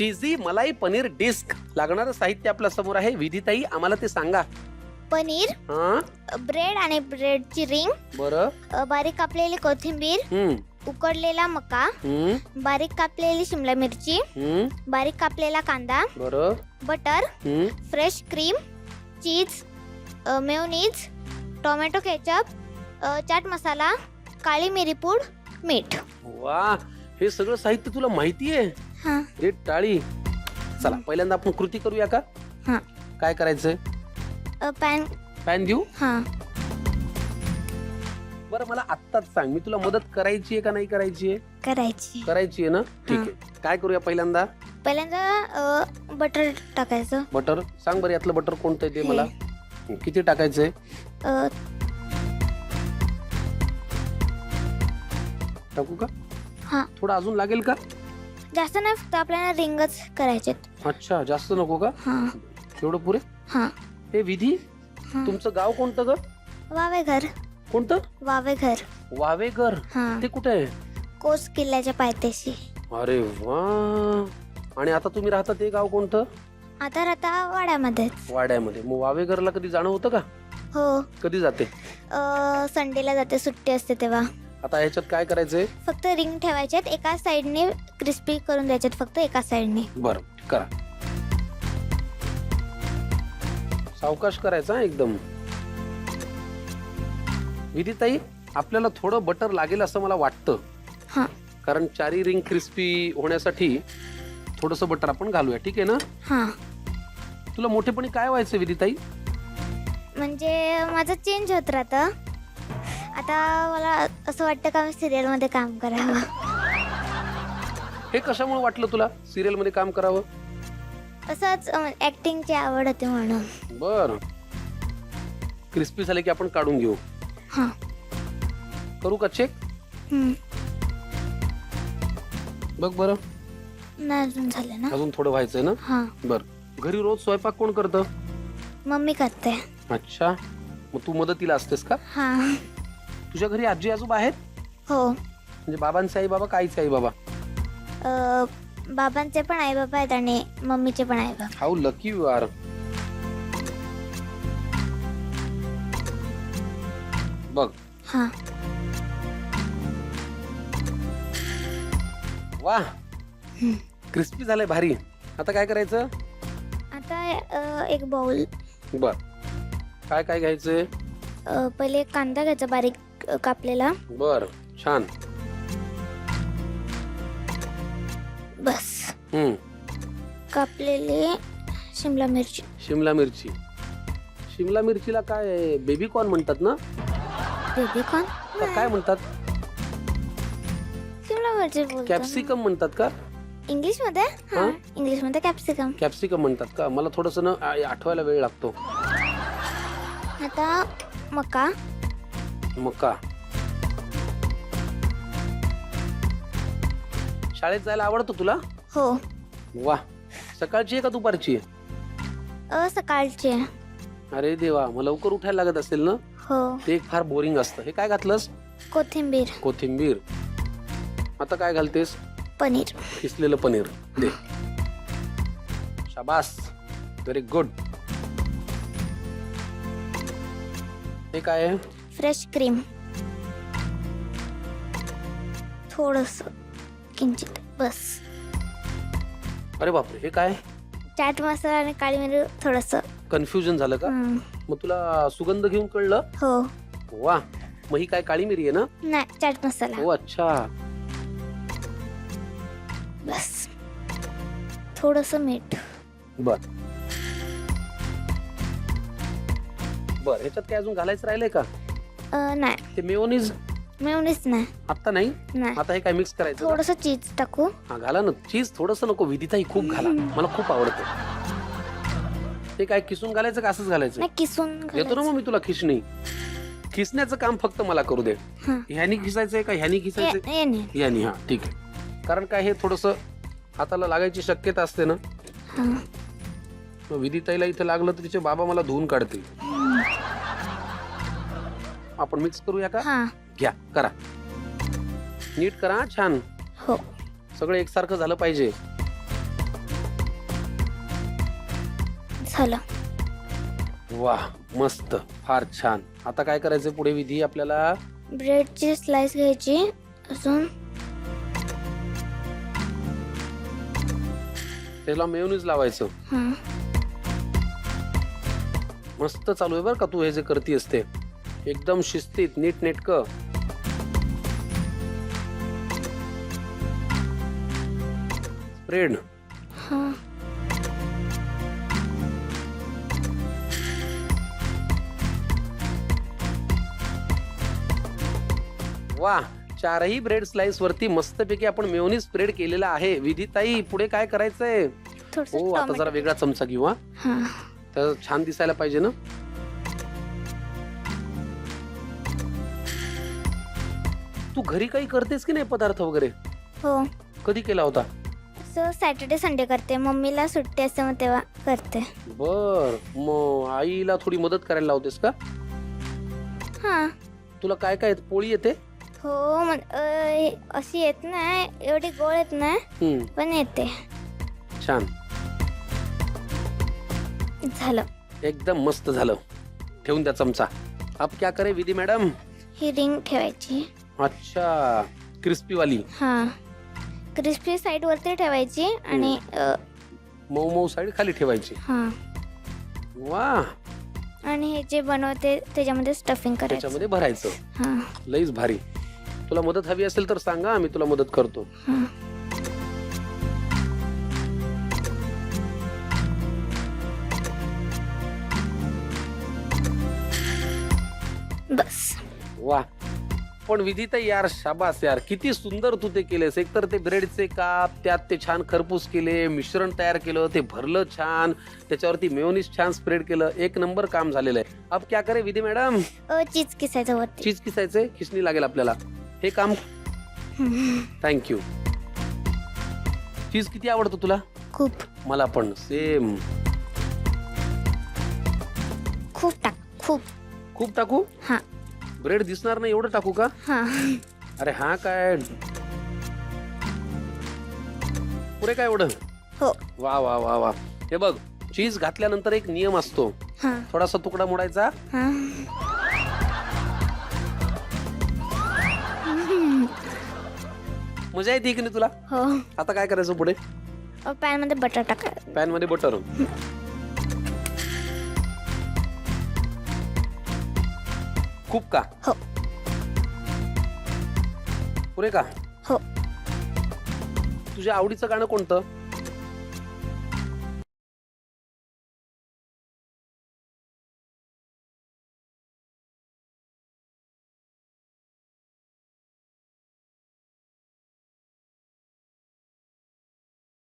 चीजी मलाई पनीर डिस्क. लागणारं साहित्य आपल्या समोर आहे. विधीताई आम्हाला ते सांगा. पनीर, हा ब्रेड आणि ब्रेडची रिंग, बरं. बारीक कापलेली कोथिंबीर, उकडलेला मका, बारीक कापलेली शिमला मिरची, बारीक कापलेला कांदा, बरं. बटर, फ्रेश क्रीम, चीज, mayonnaise, tomato ketchup, chaat masala, काळी मिरी पूड, मीठ. वा, हे सगळं साहित्य तुला माहिती आहे. हा. रे टाळी. चला पहिल्यांदा आपण कृती करूया का? हा. काय करायचंय? पॅन देऊ. हा. बरं मला आत्ताच सांग, मी तुला मदत करायची आहे का नाही करायची आहे? करायची आहे ना. ठीक आहे. काय करूया पहिल्यांदा? बटर टाकायचं. बटर सांग बरं, यातलं बटर कोणतं आहे ते मला. किती टाकायचंय? टाकू का? हा. थोडं अजून लागेल का? जास्त नाही, फक्त आपल्याला रिंगच करायचे. अच्छा, जास्त नको का? हा. एवढं पुरे? हा. हे विधी, तुमचं गाव कोणतं ग? वावेघर. कोणतं? वावेघर. वावेघर. हा. ते कुठे आहे? कोस किल्ल्याच्या पायथ्याशी. अरे वा. आणि आता तुम्ही राहता ते गाव कोणतं? आता राहता वाड्यामध्ये. वाड्यामध्ये. मग वावेघरला कधी जाणं होतं का? हो. कधी जाते? संडेला जाते, सुट्टी असते तेव्हा. आता ह्याच्यात काय करायचंय? फक्त रिंग ठेवायच्यात, एका साइडने क्रिस्पी करून द्यायच्यात, फक्त एका साइडने. बरं करा. सावकाश करायचा एकदम. विधीताई, आपल्याला थोडं बटर लागेल असं मला वाटतं. हा. कारण चारी रिंग क्रिस्पी होण्यासाठी थोडंसं बटर आपण घालूया. ठीक आहे ना? हा. तुला मोठेपणी काय व्हायचं विधीताई? म्हणजे माझं चेंज होत राहतं. आता मला असं वाटतं का मी सिरियल मध्ये काम करावं. हे कशामुळे वाटलं तुला सिरियल मध्ये काम करावं? असंच ऍक्टिंगची आवड होती म्हणून. बर. क्रिस्पी झाले की आपण काढून घेऊ. हा. करू का चेक? बघ बरं. नाही अजून झालं ना. अजून थोडं व्हायचंय ना. हा. बर. घरी रोज स्वयंपाक कोण करतं? मम्मी करते. अच्छा, मग तू मदतीला असतेस का? हा. तुझ्या घरी आजी आजोबा आहेत? हो. म्हणजे बाबांचे आई बाबा, काहीच आई बाबा? बाबांचे पण आई बाबा आहेत आणि मम्मीचे पण आई बाबा. How lucky you are. बघ. हा. वा, क्रिस्पी झालंय भारी. आता काय करायचं? आता एक बाउल. बर. काय काय घ्यायचंय? पहिले कांदा घ्यायचा, बारीक कापलेला. बर, छान. बस. कापलेली शिमला मिरची. शिमला मिरची. शिमला मिरचीला काय बेबी कॉर्न म्हणतात ना? बेबी कॉर्न का काय म्हणतात? शिमला मिरची बोलतात. कॅप्सिकम म्हणतात का? इंग्लिश मध्ये? हा. इंग्लिश मध्ये कॅप्सिकम. कॅप्सिकम म्हणतात का? मला थोडस ना आठवायला वेळ लागतो. आता मका. मका. शाळेत जायला आवडतं तुला? हो. वा. सकाळची आहे का दुपारची आहे? सकाळची. अरे देवा, मग लवकर उठायला लागत असेल ना? हो. ते एक फार बोरिंग असतं. हे काय घातलंस? कोथिंबीर. कोथिंबीर. आता काय घालतेस? पनीर. किसलेलं पनीर दे. शाबास, व्हेरी गुड. हे काय आहे? Fresh cream. थोडस, किंचित, बस. अरे बापरे, हे काय? चाट मसाला आणि काळी मिरी थोडस. कन्फ्युजन झालं का? मग तुला सुगंध घेऊन कळलं? हो. वा. मग ही काय काळी मिरी आहे ना? नाही, चाट मसाला. हो, अच्छा. बस. थोडस मीठ. बर बर. ह्याच्यात काय अजून घालायचं राहिलंय का? नाही. ते मेयोनीज? मेयोनीज नाही. आता नाही. नाही. आता हे काय मिक्स करायचं? थोडस चीज टाकू. हा, घाला ना चीज. थोडस नको विधीताई, खूप घाला, मला खूप आवडतं. ते काय किसून घालायचं का असंच घालायचं? नाही, किसून देतो ना मग मी तुला खिसणी. खिसण्याचं काम फक्त मला करू दे. ह्यानी खिसायचंय का ह्यानी खिसायचंय? ह्यानी. हा, ठीक आहे. कारण काय हे थोडस हाताला लागायची शक्यता असते ना. विधीताईला इथे लागलं तर तिचे बाबा मला धुवून काढतील. आपण मिक्स करूया का? घ्या, करा नीट करा. छान. हो. सगळं एकसारखं झालं पाहिजे. झालं. वा, मस्त, फार छान. आता काय करायचं पुढे विधी आपल्याला? ब्रेडची स्लाइस घ्यायची, अजून त्याला मेयोनीज लावायचं. हां मस्त चालू आहे बरं का तू हे जे करती असते, एकदम शिस्तीत, नीट नेटकं. ब्रेड हां वा, चारही ब्रेड स्लाइस वरती मस्तपैकी आपण मेयोनीज स्प्रेड केलेला आहे. विधीताई, पुढे काय करायचंय? थोडंसं हो, आता जरा टोमॅटो. वेगळा चमचा घेऊ. हा, हां तर छान दिसायला पाहिजे ना. तू घरी काही करतेस की नाही पदार्थ वगैरे? हो, कधी केला होता? असं सॅटर्डे संडे करते. मम्मीला सुट्टी असते मग तेव्हा करते. बर, मग आईला थोडी मदत करायला लावतेस का? हां तुला काय काय येतं? पोळी येते? हो, अशी येत नाही, एवढी गोळ येत नाही, पण येते. छान, झालं. एकदम मस्त झालं. ठेवून द्या चमचा. अब क्या करे विधी मॅडम? ही रिंग ठेवायची. अच्छा, क्रिस्पी वाली. हां क्रिस्पी साईड वरती ठेवायची आणि मऊ मऊ साईड खाली ठेवायची. हां वा, आणि हे जे बनवते त्याच्यामध्ये स्टफिंग करायचं. त्याच्यामध्ये भरायचं. हां लईच भारी. तुला मदत हवी असेल तर सांगा, मी तुला मदत करतो. हां बस. वा, पण विधीताई यार, शाबास यार, किती सुंदर तू ते केलेस. एकतर ते ब्रेडचे काप, त्यात ते छान खरपूस केले, मिश्रण तयार केलं, ते भरलं छान, त्याच्यावरती मेयोनीज छान स्प्रेड केलं. एक नंबर काम झालेलं आहे. अब क्या करे विधी मॅडम? चीज किसायचं वरती. चीज किसायचे, खिसणी लागेल आपल्याला. हे काम थँक्यू. चीज किती आवडतो तुला? खूप. मला पण सेम. खूप टाक, खूप. खूप टाकू? हां ब्रेड दिसणार नाही एवढं टाकू का? हां अरे हा काय, पुरे काय एवढं? हो. वा वा वा वा. हे बघ, चीज घातल्यानंतर एक नियम असतो, हां थोडासा तुकडा मोडायचा. हां मजा येते की नाही तुला? हो. आता काय करायचं पुढे? पॅन मध्ये बटर टाकायचं. पॅन मध्ये बटर. खूप का? हो. पुरे का? हो. तुझ्या आवडीचं गाणं कोणतं?